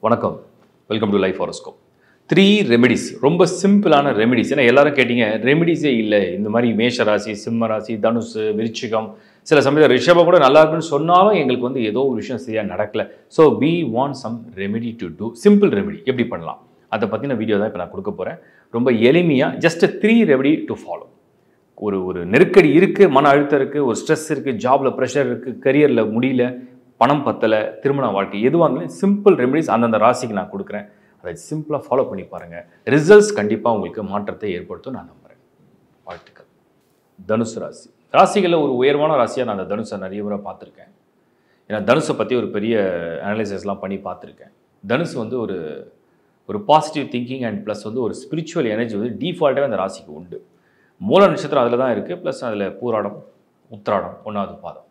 வணக்கம் welcome to life horoscope 3 remedies ரொம்ப சிம்பிளான ரெமெடிஸ் ஏன்னா எல்லாரும் கேட்டிங்க ரெமெடிஸே இல்லை இந்த மாதிரி மேஷ ராசி சிம்ம ராசி தனுசு விருச்சிகம் சில சமயத்தில் ரிஷபம் கூட நல்லா இருக்குன்னு சொன்னாலும் எங்களுக்கு வந்து ஏதோ ஒரு விஷயம் சரியாக நடக்கல so we want some remedy to do simple remedy எப்படி பண்ணலாம் அதை பற்றின வீடியோ தான் இப்போ நான் கொடுக்க போகிறேன் ரொம்ப எளிமையாக ஜஸ்ட் 3 ரெமெடி டு ஃபாலோ ஒரு நெருக்கடி இருக்குது மன அழுத்தம் இருக்குது ஒரு ஸ்ட்ரெஸ் இருக்குது ஜாபில் ப்ரெஷர் இருக்குது கரியரில் முடியல பணம் பத்தலை திருமண வாழ்க்கை எதுவாக இருந்தாலும் சிம்பிள் ரெமெடிஸ் அந்தந்த ராசிக்கு நான் கொடுக்குறேன் அதை சிம்பிளாக ஃபாலோ பண்ணி பாருங்கள் ரிசல்ட்ஸ் கண்டிப்பாக உங்களுக்கு மாற்றத்தை ஏற்படுத்தும் நான் நம்புகிறேன் வாழ்த்துக்கள் தனுசு ராசி ராசிகளில் ஒரு உயர்வான ராசியாக நான் அந்த தனுசை நிறைய முறை பார்த்துருக்கேன் ஏன்னா தனுசை பற்றி ஒரு பெரிய அனலைசிஸ்லாம் பண்ணி பார்த்துருக்கேன் தனுசு வந்து ஒரு பாசிட்டிவ் திங்கிங் அண்ட் ப்ளஸ் வந்து ஒரு ஸ்பிரிச்சுவல் எனர்ஜி வந்து டிஃபால்ட்டாகவே அந்த ராசிக்கு உண்டு மூல நட்சத்திரம் அதில் தான் இருக்குது ப்ளஸ் அதில் பூராடம் உத்திராடம் 1வது பாதம்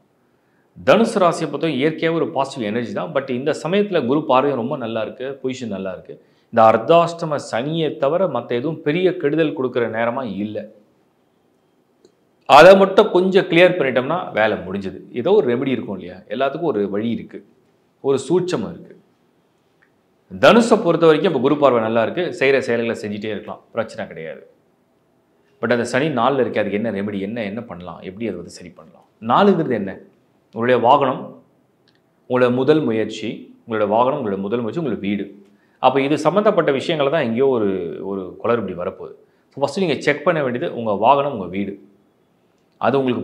தனுசு ராசியை பொறுத்த இயற்கையாக ஒரு பாசிட்டிவ் எனர்ஜி தான் பட் இந்த சமயத்தில் குரு பார்வையும் ரொம்ப நல்லா இருக்குது பொசிஷன் நல்லா இருக்குது இந்த அர்த்தாஷ்டம சனியை தவிர மற்ற எதுவும் பெரிய கெடுதல் கொடுக்குற நேரமாக இல்லை அதை மட்டும் கொஞ்சம் கிளியர் பண்ணிட்டோம்னா வேலை முடிஞ்சது ஏதோ ஒரு ரெமெடி இருக்கும் இல்லையா எல்லாத்துக்கும் ஒரு வழி இருக்குது ஒரு சூட்சமாக இருக்குது தனுஷை பொறுத்த வரைக்கும் இப்போ குரு பார்வை நல்லா இருக்குது செய்கிற செயல்களை செஞ்சுட்டே இருக்கலாம் பிரச்சனை கிடையாது பட் அந்த சனி 4 இருக்குது அதுக்கு என்ன ரெமெடி என்ன பண்ணலாம் எப்படி அதை வந்து சரி பண்ணலாம் 4ங்கிறது என்ன உங்களுடைய வாகனம் உங்களோட முதல் முயற்சி உங்களோட வாகனம் உங்களோட முதல் முயற்சி உங்களோட வீடு அப்போ இது சம்மந்தப்பட்ட விஷயங்களை தான் எங்கேயோ ஒரு குளறுபடி வரப்போகுது ஃபஸ்ட்டு நீங்கள் செக் பண்ண வேண்டியது உங்கள் வாகனம் உங்கள் வீடு அது உங்களுக்கு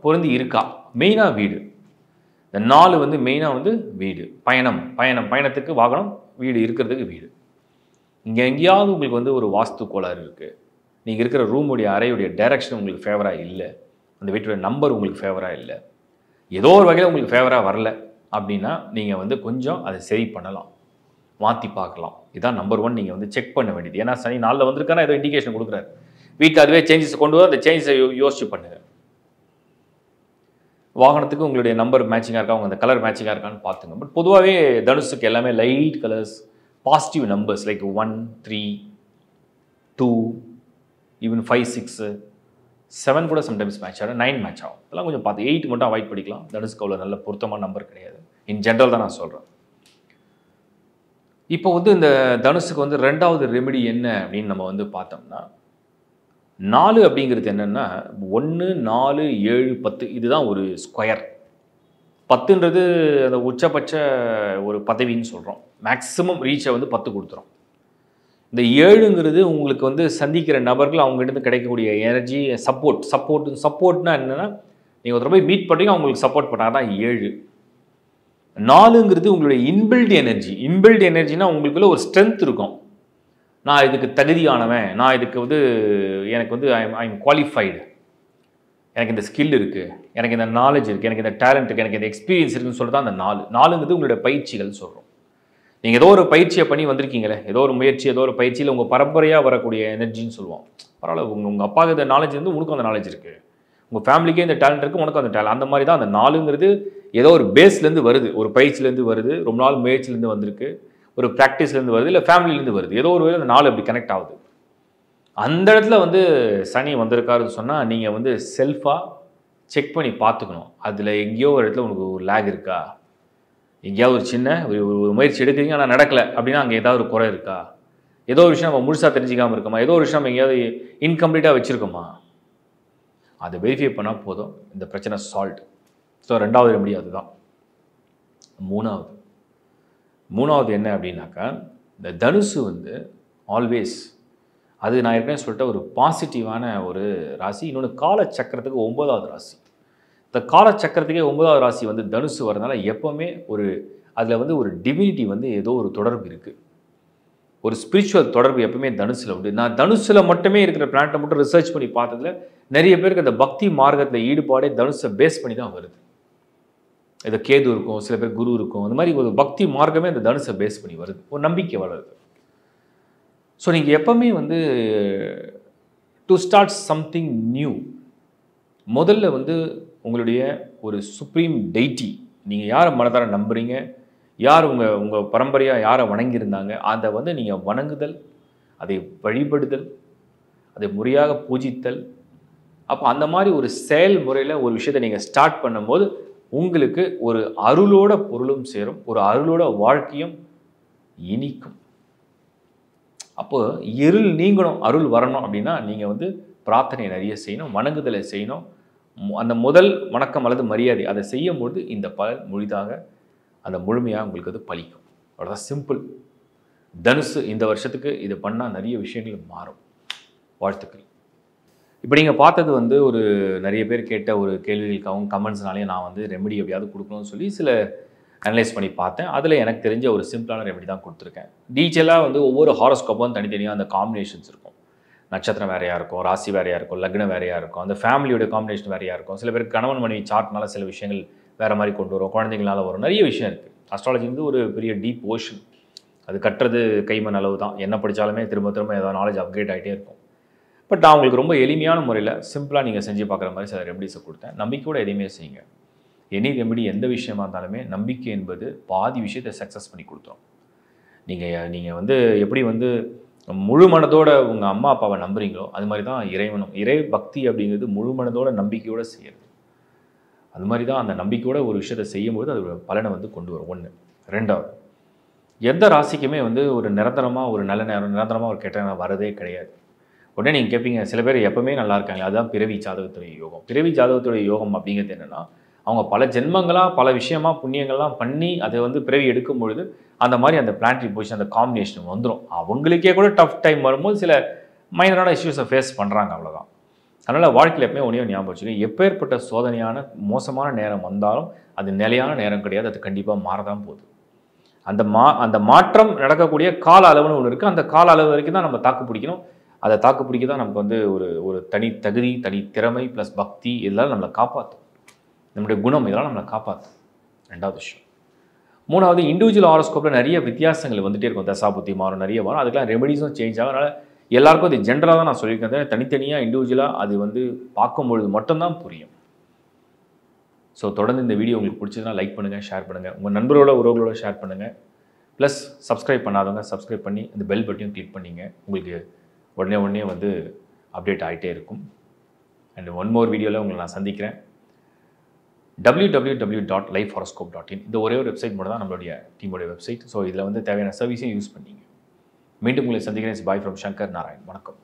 பொருந்தி இருக்கா மெயினாக வீடு இந்த 4 வந்து மெயினாக வந்து வீடு பயணத்துக்கு வாகனம் வீடு இருக்கிறதுக்கு வீடு இங்கே எங்கேயாவது உங்களுக்கு வந்து ஒரு வாஸ்து கோளாறு இருக்குது நீங்கள் இருக்கிற ரூமுடைய அறையுடைய டைரக்ஷன் உங்களுக்கு ஃபேவராக இல்லை அந்த வீட்டுடைய நம்பர் உங்களுக்கு ஃபேவராக இல்லை ஏதோ ஒரு வகையில் உங்களுக்கு ஃபேவராக வரல அப்படின்னா நீங்கள் வந்து கொஞ்சம் அதை சரி பண்ணலாம் மாற்றி பார்க்கலாம் இதான் நம்பர் 1 நீங்கள் வந்து செக் பண்ண வேண்டியது ஏன்னா சனி 4 வந்திருக்கானா ஏதோ இண்டிகேஷன் கொடுக்குறாரு வீட்டில் அதுவே சேஞ்சஸ் கொண்டு வர அந்த சேஞ்சஸை யோசிச்சு பண்ணுங்க வாகனத்துக்கு உங்களுடைய நம்பர் மேட்சிங்காக இருக்கா உங்கள் அந்த கலர் மேட்சிங்காக இருக்கான்னு பார்த்துங்க பட் பொதுவாகவே தனுஷுக்கு எல்லாமே light colours positive numbers like 1 3 2 even 5 6 7 கூட சம்டைம்ஸ் மேட்ச் ஆகும் 9 மேட்ச் ஆகும் அதெல்லாம் கொஞ்சம் பார்த்து 8 மட்டும் அவாய்ட் பண்ணிக்கலாம் தனுஷ்க்கு அவ்வளோ நல்ல பொருத்தமான நம்பர் கிடையாது இன் ஜென்ரல் தான் நான் சொல்கிறேன் இப்போ வந்து இந்த தனுஷுக்கு வந்து 2வது ரெமெடி என்ன அப்படின்னு நம்ம வந்து பார்த்தோம்னா 4 அப்படிங்கிறது என்னென்னா 1 4 7 10 இதுதான் ஒரு ஸ்கொயர் 10ன்றது அந்த உச்சபட்ச ஒரு பதவின்னு சொல்கிறோம் மேக்ஸிமம் ரீச்சை வந்து 10 கொடுத்துரும் இந்த 7ங்கிறது உங்களுக்கு வந்து சந்திக்கிற நபர்கள் அவங்ககிட்ட கிடைக்கக்கூடிய எனர்ஜி சப்போர்ட்னா என்னென்னா நீங்கள் ஒருத்தர் போய் மீட் பண்ணுறீங்க அவங்களுக்கு சப்போர்ட் பண்ணால் தான் 7 4ங்கிறது உங்களுடைய இன்பில்ட் எனர்ஜினா உங்களுக்குள்ள ஒரு ஸ்ட்ரென்த் இருக்கும் நான் இதுக்கு தகுதியானவன் நான் இதுக்கு வந்து எனக்கு வந்து ஐ எம் குவாலிஃபைடு எனக்கு இந்த ஸ்கில் இருக்குது எனக்கு இந்த நாலேஜ் இருக்குது எனக்கு இந்த டேலண்ட் இருக்குது எனக்கு இந்த எக்ஸ்பீரியன்ஸ் இருக்குன்னு சொல்லிட்டு தான் அந்த 4ங்கிறது உங்களுடைய பயிற்சிகள் சொல்கிறோம் நீங்கள் ஏதோ ஒரு பயிற்சியை பண்ணி வந்திருக்கீங்களே ஏதோ ஒரு முயற்சி ஏதோ ஒரு பயிற்சியில் உங்கள் பரம்பரையாக வரக்கூடிய எனர்ஜின்னு சொல்லுவோம் பரவாயில்ல உங்கள் அப்பாவுக்கு இந்த நாலேஜ் இருந்து உனக்கும் அந்த நாலேஜ் இருக்குது உங்கள் ஃபேமிலிக்கே இந்த டேலண்ட் இருக்குது உனக்கும் அந்த டேலண்ட் அந்த மாதிரி தான் அந்த 4ங்கிறது ஏதோ ஒரு பேஸ்லேருந்து வருது ஒரு பயிற்சியிலேருந்து வருது ரொம்ப நாள் முயற்சியிலேருந்து வந்திருக்கு ஒரு ப்ராக்டிஸ்லேருந்து வருது இல்லை ஃபேமிலியிலேருந்து வருது ஏதோ ஒரு வேலை அந்த 4 அப்படி கனெக்ட் ஆகுது அந்த இடத்துல வந்து சனி வந்திருக்காருன்னு சொன்னால் நீங்கள் வந்து செல்ஃபாக செக் பண்ணி பார்த்துக்கணும் அதில் எங்கேயோ ஒரு இடத்துல உனக்கு ஒரு லேக் இருக்கா எங்கேயாவது ஒரு சின்ன ஒரு முயற்சி எடுக்கிறீங்க ஆனால் நடக்கலை அப்படின்னா அங்கே ஏதாவது ஒரு குறை இருக்கா ஏதோ ஒரு விஷயம் நம்ம முழுசாக தெரிஞ்சிக்காமல் இருக்கோமா ஏதோ ஒரு விஷயம் நம்ம எங்கேயாவது இன்கம்ப்ளீட்டாக வச்சுருக்கோமா அதை வெரிஃபை பண்ணால் போதும் இந்த பிரச்சனை சால்வ் ஸோ 2வது ரெமெடி அதுதான் 3வது என்ன அப்படின்னாக்கா இந்த தனுசு வந்து ஆல்வேஸ் அது நான் ஏற்கனவே சொல்லிட்ட ஒரு பாசிட்டிவான ஒரு ராசி இன்னொன்று காலச்சக்கரத்துக்கு 9வது ராசி இந்த காலச்சக்கரத்துக்கே 9வது ராசி வந்து தனுசு வரதுனால எப்போவுமே அதில் வந்து ஒரு டிவினிட்டி வந்து ஏதோ ஒரு தொடர்பு இருக்குது ஒரு ஸ்பிரிச்சுவல் தொடர்பு எப்பவுமே தனுசில் உண்டு நான் தனுசில் மட்டுமே இருக்கிற பிளானட்டை மட்டும் ரிசர்ச் பண்ணி பார்த்ததுல நிறைய பேருக்கு அந்த பக்தி மார்க்கத்தில் ஈடுபாடே தனுசை பேஸ் பண்ணி தான் வருது இதை கேது இருக்கும் சில பேர் குரு இருக்கும் அந்த மாதிரி ஒரு பக்தி மார்க்கமே அந்த தனுசை பேஸ் பண்ணி வருது ஒரு நம்பிக்கை வளருது ஸோ நீங்கள் எப்பவுமே வந்து டு ஸ்டார்ட் சம்திங் நியூ முதல்ல வந்து உங்களுடைய ஒரு சுப்ரீம் டெய்டி நீங்கள் யாரை மனதார நம்புறீங்க யார் உங்கள் பரம்பரையாக யாரை வணங்கியிருந்தாங்க அதை வந்து நீங்கள் வணங்குதல் அதை வழிபடுதல் அதை முறையாக பூஜித்தல் அப்போ அந்த மாதிரி ஒரு செயல்முறையில் ஒரு விஷயத்தை நீங்கள் ஸ்டார்ட் பண்ணும்போது உங்களுக்கு ஒரு அருளோட பொருளும் சேரும் ஒரு அருளோட வாழ்க்கையும் இனிக்கும். அப்போ இருள் நீங்கணும், அருள் வரணும் அப்படின்னா நீங்கள் வந்து பிரார்த்தனை நிறைய செய்யணும், வணங்குதலை செய்யணும். அந்த முதல் வணக்கம் அல்லது மரியாதை அதை செய்யும்போது இந்த பலன் முழுதாக அந்த முழுமையாக உங்களுக்கு அது பலிக்கும். அவ்வளோதான், சிம்பிள். தனுசு இந்த வருஷத்துக்கு இது பண்ணால் நிறைய விஷயங்கள் மாறும். வாழ்த்துக்கள். இப்போ நீங்கள் பார்த்தது வந்து ஒரு நிறைய பேர் கேட்ட ஒரு கேள்விகளுக்காகவும் கமெண்ட்ஸ்னாலே நான் வந்து ரெமெடி எப்படியாவது கொடுக்கணும்னு சொல்லி சில அனலைஸ் பண்ணி பார்த்தேன். அதில் எனக்கு தெரிஞ்ச ஒரு சிம்பிளான ரெமெடி தான் கொடுத்துருக்கேன். டீட்டெயிலாக வந்து ஒவ்வொரு ஹாரோஸ்கோப்பும் தனித்தனியாக அந்த காம்பினேஷன்ஸ் இருக்கும். நட்சத்திரம் வேறையாக இருக்கும், ராசி வேறையாக இருக்கும், லக்னம் வேறையாக இருக்கும், அந்த ஃபேமிலியோட காம்பினேஷன் வேறையாக இருக்கும். சில பேருக்கு கணவன் மனைவி சார்ட்னால சில விஷயங்கள் வேறு மாதிரி கொண்டு வரும், குழந்தைங்களால வரும், நிறைய விஷயம் இருக்குது. அஸ்ட்ராலஜி வந்து ஒரு பெரிய டீப் ஓஷன். அது கட்டுறது கைமண் அளவு தான். என்ன படித்தாலுமே திரும்ப திரும்ப ஏதாவது நாலேஜ் அப்கிரேட் ஆகிட்டே இருக்கும். பட் நான் உங்களுக்கு ரொம்ப எளிமையான முறையில் சிம்பிளாக நீங்கள் செஞ்சு பார்க்குற மாதிரி சில ரெமெடிஸை கொடுத்தேன். நம்பிக்கையோடு எதையுமே செய்யுங்க. எனி ரெமெடி எந்த விஷயமா இருந்தாலுமே நம்பிக்கை என்பது பாதி விஷயத்தை சக்ஸஸ் பண்ணி கொடுத்துரும். நீங்கள் வந்து எப்படி வந்து முழு மனதோட உங்கள் அம்மா அப்பாவை நம்புறீங்களோ அது மாதிரி தான் இறைவனும். இறை பக்தி அப்படிங்கிறது முழு மனதோட நம்பிக்கையோடு செய்யறது. அது மாதிரி தான் அந்த நம்பிக்கையோட ஒரு விஷயத்தை செய்யும்போது அது பலனை வந்து கொண்டு வரும். ஒன்று. ரெண்டாவது, எந்த ராசிக்குமே வந்து ஒரு நிரந்தரமாக ஒரு நல்ல நேரம், நிரந்தரமாக ஒரு கெட்ட நேரம் வரதே கிடையாது. உடனே நீங்கள் கேட்பீங்க, சில பேர் எப்பவுமே நல்லா இருக்காங்க, அதுதான் பிறவி ஜாதகத்துடைய யோகம். பிறவி ஜாதகத்துடைய யோகம் அப்படிங்கிறது என்னென்னா, அவங்க பல ஜென்மங்களாக பல விஷயமாக புண்ணியங்கள்லாம் பண்ணி அதை வந்து பிறவி எடுக்கும் பொழுது அந்த மாதிரி அந்த பிளானட்டரி பொசிஷன் அந்த காம்பினேஷன் வந்துடும். அவங்களுக்கே கூட டஃப் டைம் வரும்போது சில மைனரான இஷ்யூஸை ஃபேஸ் பண்ணுறாங்க, அவ்வளோதான். அதனால் வாழ்க்கையில் எப்பவுமே ஒன்றே ஞாபகம் வச்சுக்கோங்க, எப்பேற்பட்ட சோதனையான மோசமான நேரம் வந்தாலும் அது நிலையான நேரம் கிடையாது, அது கண்டிப்பாக மாறதான் போகுது. அந்த மாற்றம் நடக்கக்கூடிய கால அளவுன்னு ஒன்று இருக்குது. அந்த கால அளவு வரைக்கும் தான் நம்ம தாக்கு பிடிக்கணும். அதை தாக்கு பிடிக்க தான் நமக்கு வந்து ஒரு தனி தகுதி, தனி திறமை ப்ளஸ் பக்தி இதெல்லாம் நம்மளை காப்பாற்றும். நம்முடைய குணம் இதெல்லாம் நம்மளை காப்பாற்றும். ரெண்டாவது விஷயம். மூணாவது, இண்டிவிஜுவல் ஹாரோஸ்கோப்பில் நிறைய வித்தியாசங்கள் வந்துகிட்டே இருக்கும். தசாபுத்தி மாறும், நிறைய வரும். அதுக்கெல்லாம் ரெமெடிஸும் சேஞ்ச் ஆகும். அதனால் எல்லாருக்கும் அது ஜென்ரலாக தான் நான் சொல்லியிருக்கேன். தனித்தனியாக இண்டிவிஜுவலாக அது வந்து பார்க்கும்பொழுது மட்டும்தான் புரியும். ஸோ தொடர்ந்து இந்த வீடியோ உங்களுக்கு பிடிச்சதுன்னா லைக் பண்ணுங்கள், ஷேர் பண்ணுங்கள், உங்கள் நண்பரோட உறவுகளோட ஷேர் பண்ணுங்கள். ப்ளஸ் சப்ஸ்கிரைப் பண்ணாதவங்க சப்ஸ்கிரைப் பண்ணி இந்த பெல் பட்டனையும் கிளிக் பண்ணிங்க. உங்களுக்கு உடனே வந்து அப்டேட் ஆகிட்டே இருக்கும். அண்ட் ஒன் மோர் வீடியோவில் உங்களை நான் சந்திக்கிறேன். www.lifehoroscope.in இந்த ஒரே ஒரு வெப்சைட் மட்டும் தான் நம்மளுடைய டீமோடைய வெப்சைட். ஸோ இதில் வந்து தேவையான சர்வீஸையும் யூஸ் பண்ணிங்க. மீண்டும் உங்களை சந்திக்கிறேன். Bye from Shankar Narayan. வணக்கம்.